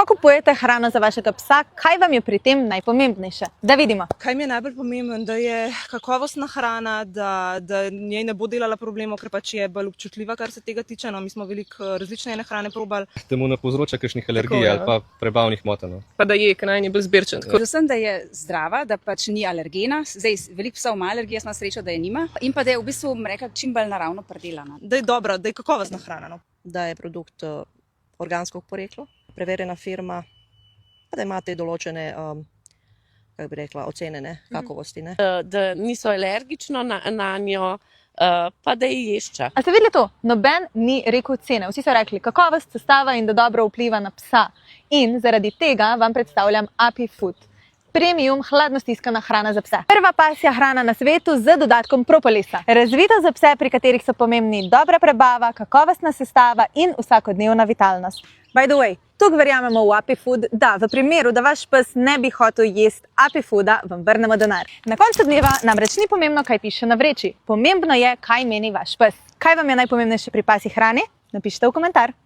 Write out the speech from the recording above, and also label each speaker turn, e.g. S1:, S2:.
S1: Ko kupujete hrano za vašega psa, kaj vam je pri tem najpomembnejše? Da vidimo.
S2: Kaj mi je najbolj pomembno, da je kakovostna hrana, da njej ne bo delala problemov, ker pač je bolj občutljiva, kar se tega tiče. No, mi smo veliko različne hrane probali.
S3: Temu ne povzroča kakšnih alergij ali pa prebavnih motenj.
S4: Pa da je najbolj zbirčen.
S5: Predvsem, da je zdrava, da pač ni alergena. Zdaj, veliko psov ima alergije, jaz imam srečo, da je nima. In pa da je v bistvu, rekla, čim bolj naravno predelana.
S2: Da je dobra, da je kakovostna hrana. No.
S6: Da je produkt organskog porekla, preverjena firma, pa da ima te določene, kako bi rekla, ocene kakovosti. Ne?
S7: Da niso alergično na njo, pa da je ješča.
S1: A ste videli to? Noben ni rekel cene. Vsi so rekli kakovost, sestava in da dobro vpliva na psa. In zaradi tega vam predstavljam Apifood. Premium hladno stiskana hrana za pse. Prva pasja hrana na svetu z dodatkom propolisa. Razvita za pse, pri katerih so pomembni dobra prebava, kakovostna sestava in vsakodnevna vitalnost. By the way, tukaj verjamemo v Apifood, da v primeru, da vaš pes ne bi hotel jesti Apifooda, vam vrnemo denar. Na koncu dneva namreč ni pomembno, kaj piše na vreči. Pomembno je, kaj meni vaš pes. Kaj vam je najpomembnejše pri pasji hrani? Napišite v komentar.